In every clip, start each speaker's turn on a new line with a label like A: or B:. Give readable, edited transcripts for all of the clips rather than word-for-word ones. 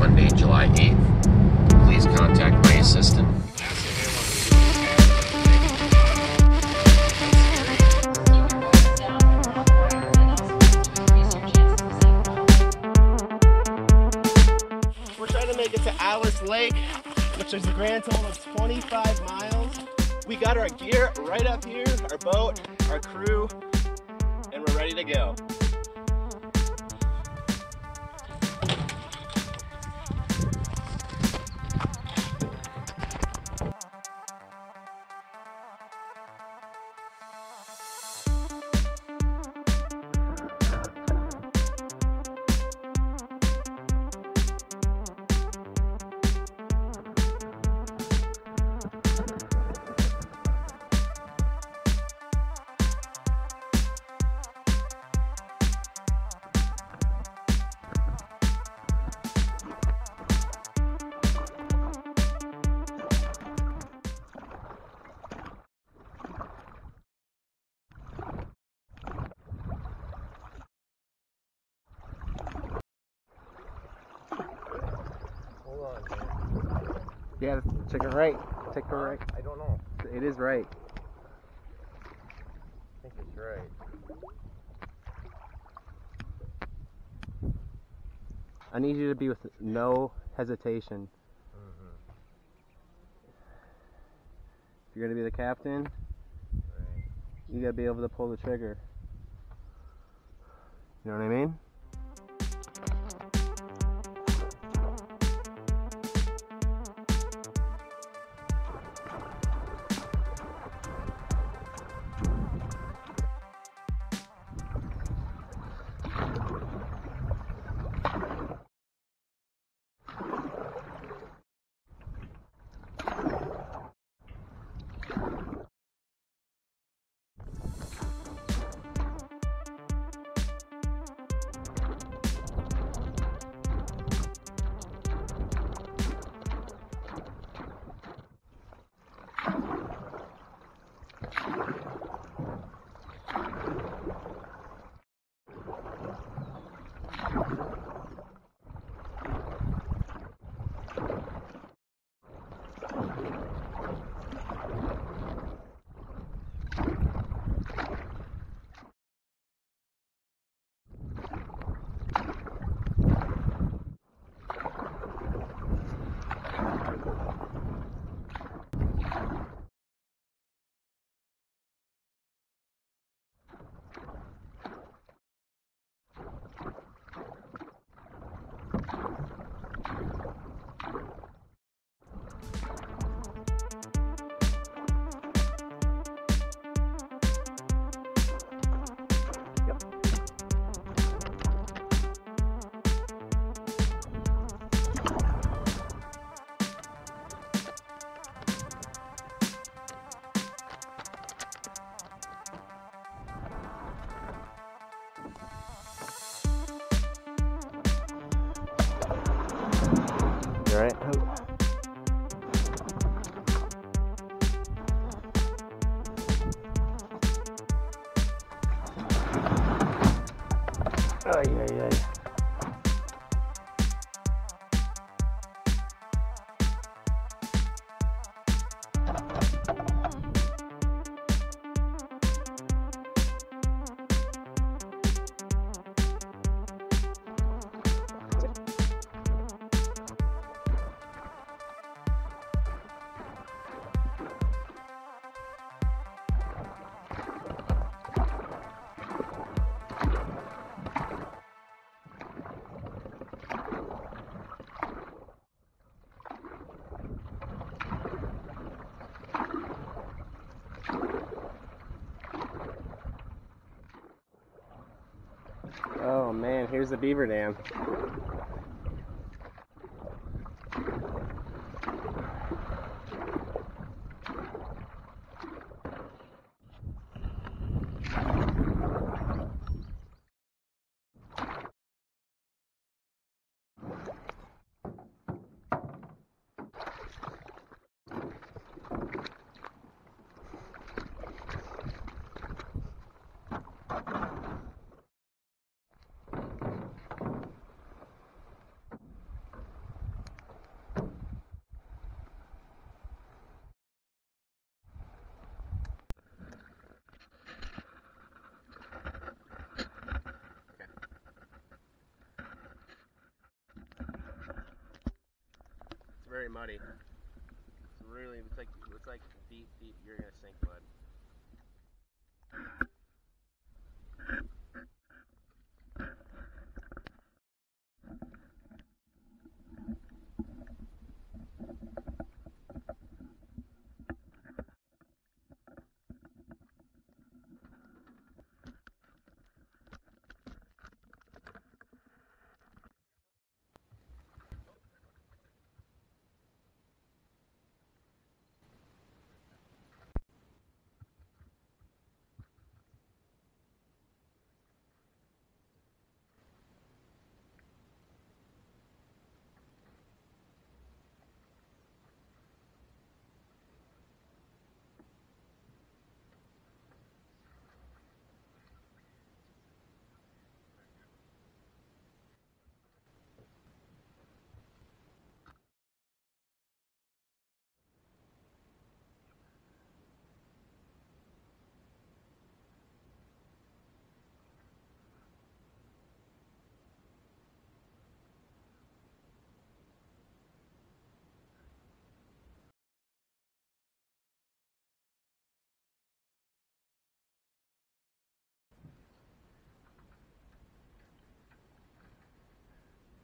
A: Monday, July 8th. Please contact my assistant.
B: We're trying to make it to Alice Lake, which is a grand total of 25 miles. We got our gear right up here, our boat, our crew, and we're ready to go.
C: Yeah, check it right. Take it right.
B: I don't know.
C: It is right.
B: I think it's right.
C: I need you to be with no hesitation. If you're gonna be the captain, you gotta be able to pull the trigger. You know what I mean? Alright. Oh, yeah. Oh man, here's the beaver dam.
B: very muddy. It's really, it's like deep, you're gonna sink mud.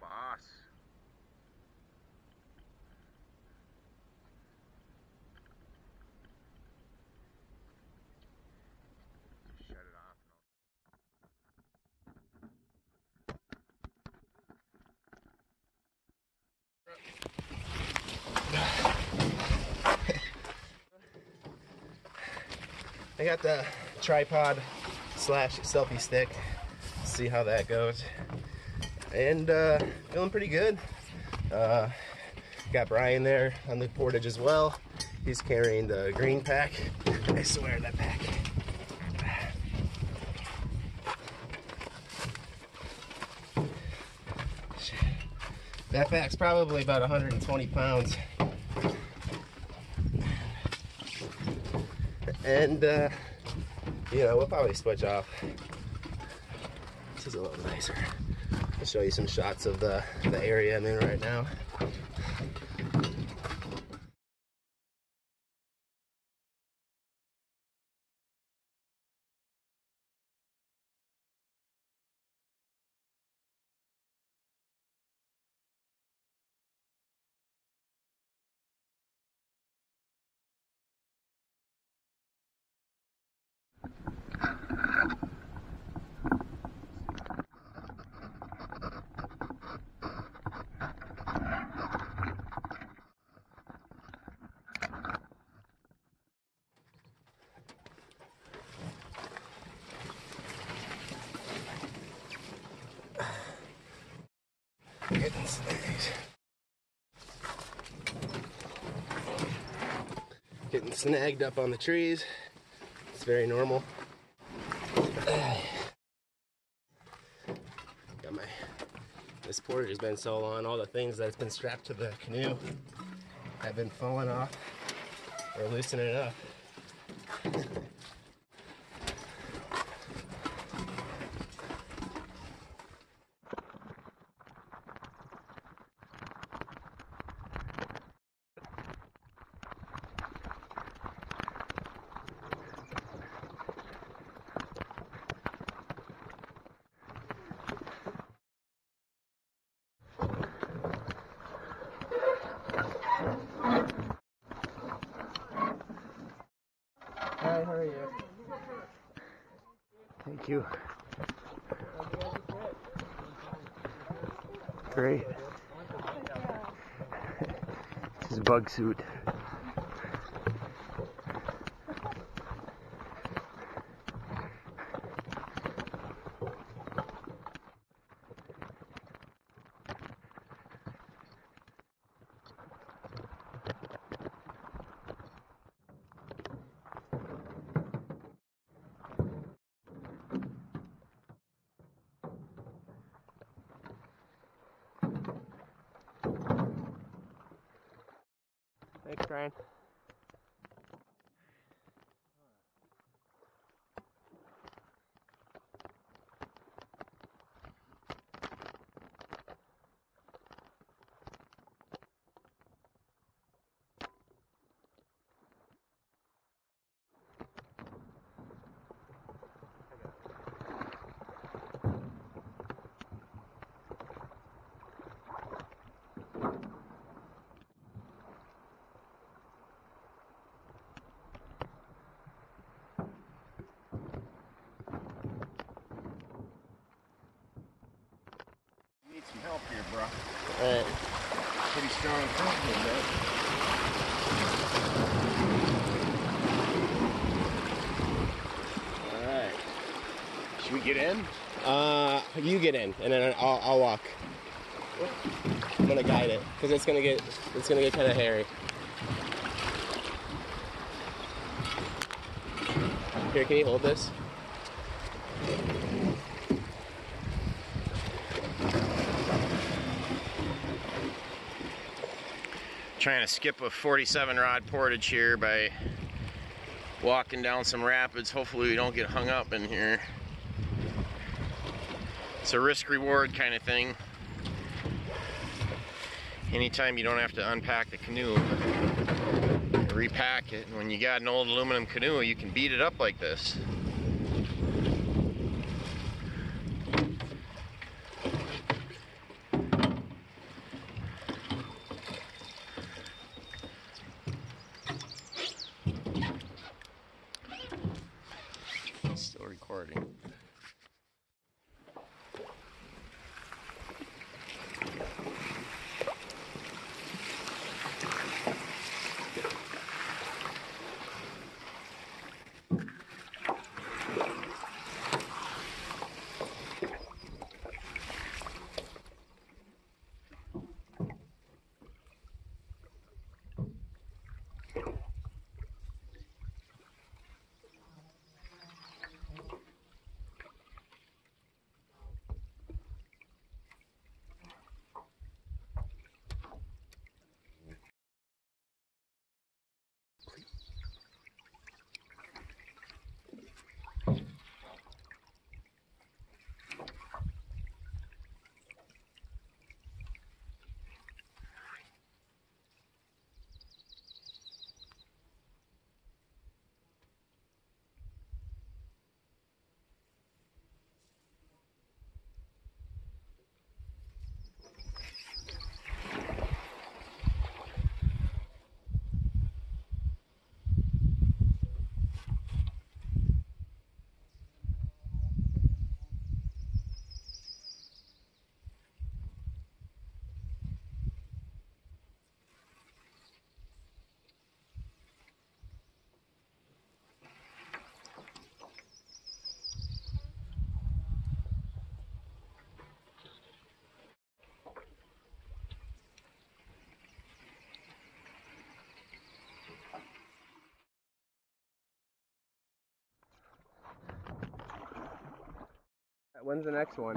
B: Boss. Shut it off. I got the tripod slash selfie stick. See how that goes. And feeling pretty good. Got Brian there on the portage as well. He's carrying the green pack. I swear that pack. That pack's probably about 120 pounds. And you know, we'll probably switch off. This is a little nicer. I'll show you some shots of the area I'm in right now. Getting snagged up on the trees. It's very normal. Got this portage has been so long, all the things that's been strapped to the canoe have been falling off or loosening up. Hi, how are you? Thank you. Great. This is bug suit. Thanks, Brian.
A: help here, bro.
B: Alright.
A: Pretty strong current here, bro.
B: Alright.
A: Should we get in?
B: You get in, and then I'll walk. I'm gonna guide it, because it's gonna get kind of hairy. Here, can you hold this?
A: Trying to skip a 47 rod portage here by walking down some rapids. Hopefully we don't get hung up in here. It's a risk reward kind of thing. Anytime you don't have to unpack the canoe, repack it, and when you got an old aluminum canoe, you can beat it up like this. Still recording.
C: When's the next one?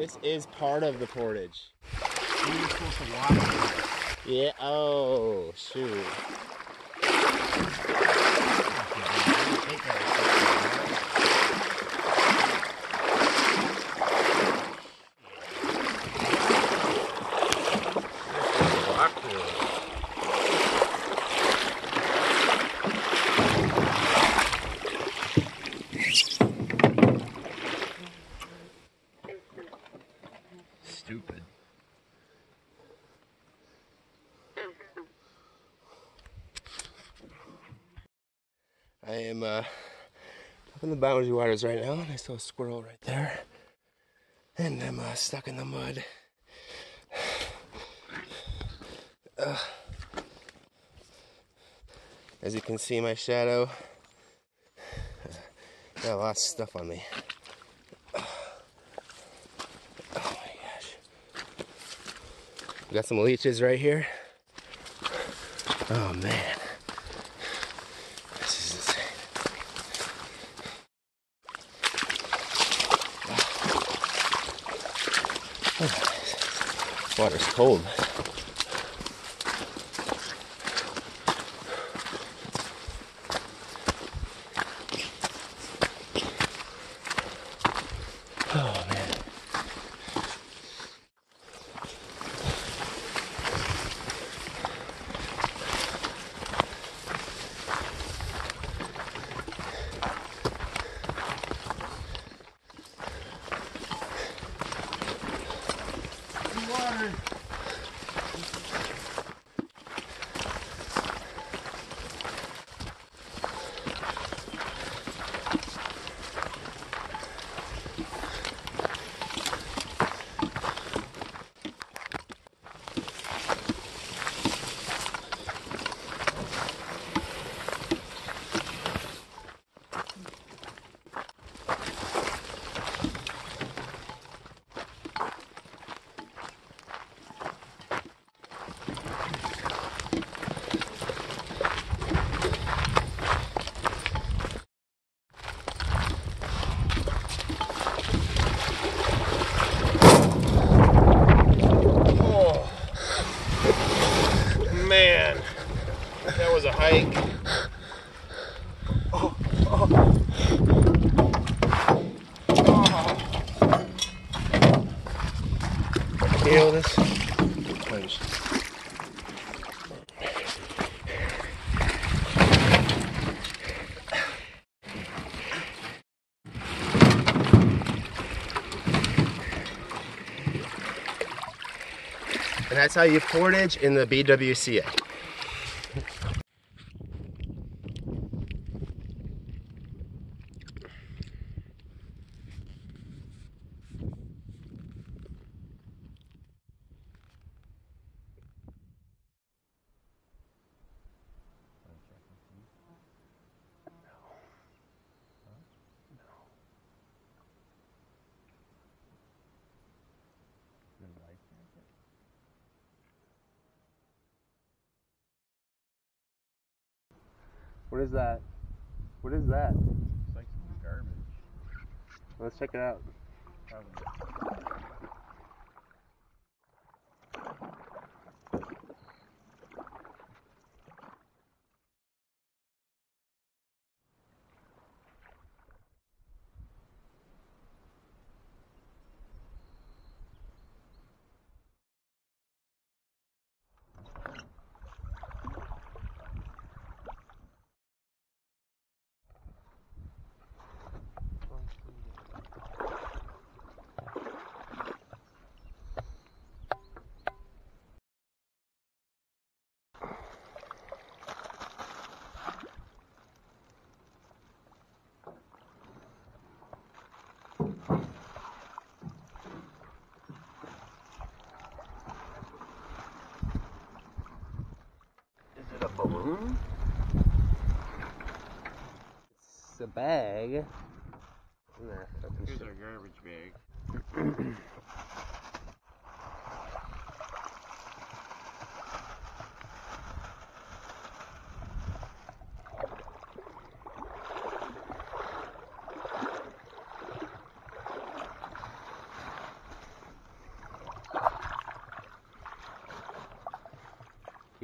B: This is part of the portage.
A: You're supposed to walk.
B: Yeah, oh, shoot.
A: Stupid.
B: I am up in the Boundary Waters right now, and I saw a squirrel right there. And I'm stuck in the mud. As you can see, my shadow got a lot of stuff on me. Oh my gosh. We got some leeches right here. Oh man. This is insane. Oh, water's cold. Oh man.
A: Water. Man, that was a hike. Oh, oh. Oh.
B: Feel this punch. And that's how you portage in the BWCA.
C: What is that? What is that?
A: It's like some garbage.
C: Let's check it out.
B: balloon?
C: It's a bag.
A: Here's our garbage bag.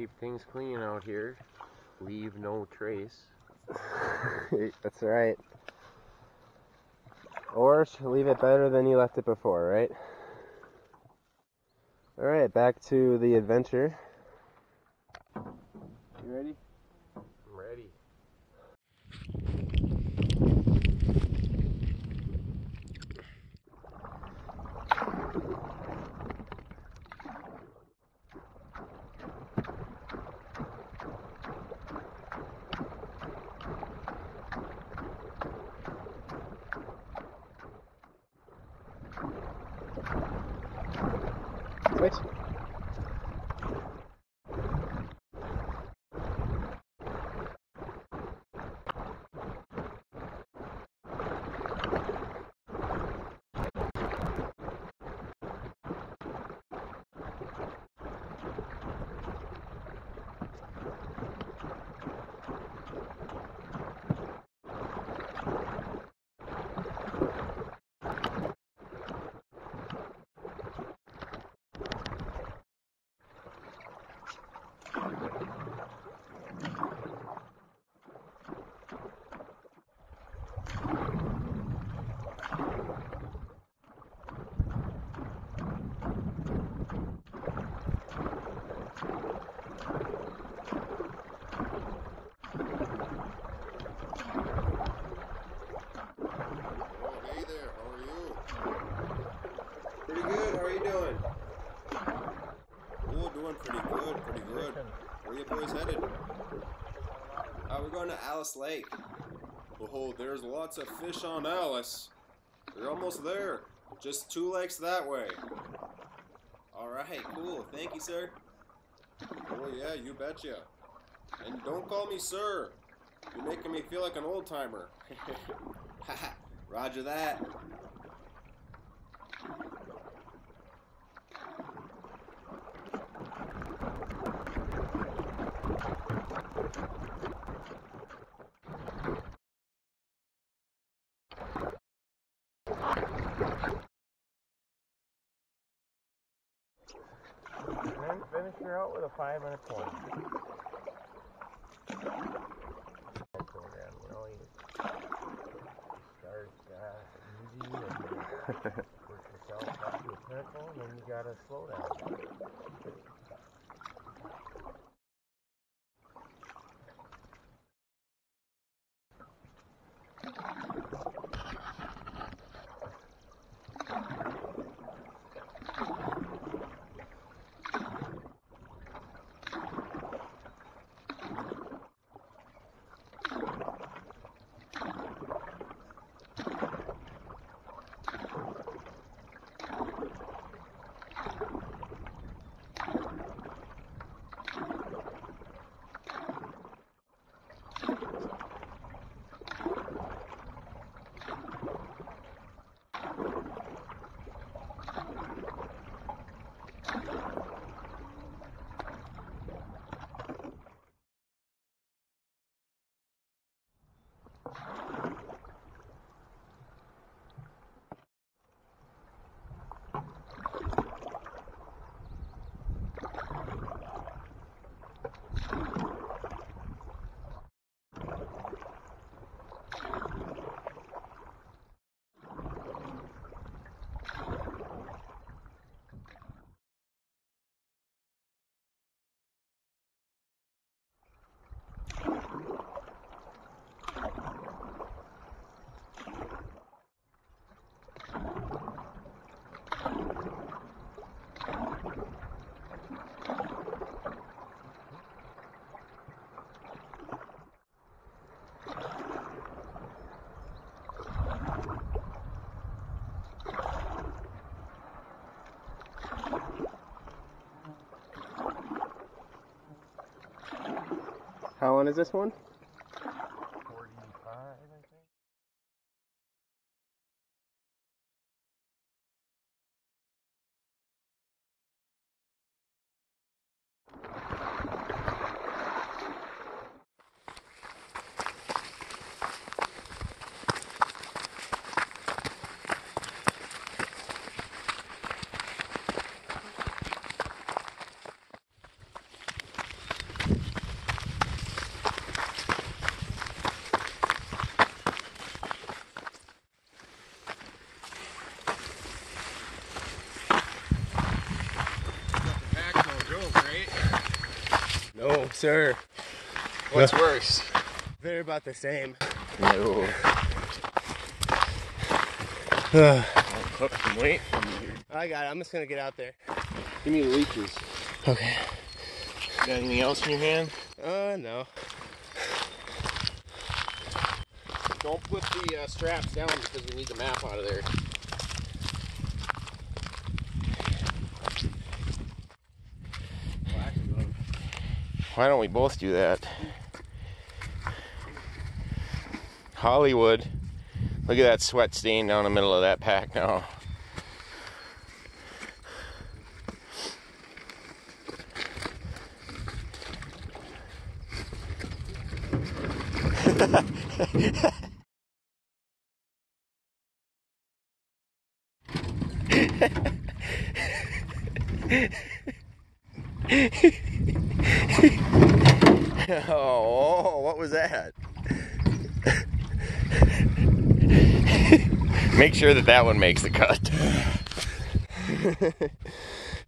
A: Keep things clean out here. Leave no trace.
C: That's right. Or leave it better than you left it before, right? Alright, back to the adventure. You ready?
A: I'm ready.
C: Wait.
D: Pretty good, how are you doing? Oh, doing pretty good. Where you boys headed? We're going to Alice Lake. Oh, there's lots of fish on Alice. We're almost there. Just 2 lakes that way. Alright, cool. Thank you, sir. Oh yeah, you betcha. And don't call me sir. You're making me feel like an old timer. Roger that.
A: And then finish her out with a 5-minute point. Program, you know, you start easy and push yourself up to a pinnacle, and then you gotta slow down.
C: How long is this one?
A: 45, I think.
B: No, sir.
A: What's worse?
B: They're about the same.
A: No.
B: I
A: Hook some weight.
B: got it. I'm just gonna get out there.
A: Give me the leeches.
B: Okay.
A: Got anything else in your hand?
B: No.
A: Don't put the straps down because we need the map out of there. Why don't we both do that? Hollywood. Look at that sweat stain down the middle of that pack now. Oh, what was that? Make sure that one makes the cut.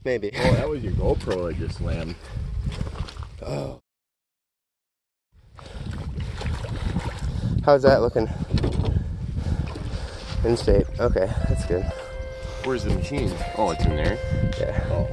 B: Maybe.
A: Oh, that was your GoPro I just slammed.
B: Oh. How's that looking? In state. Okay, that's good.
A: Where's the machine? Oh, it's in there.
B: Yeah.
A: Oh.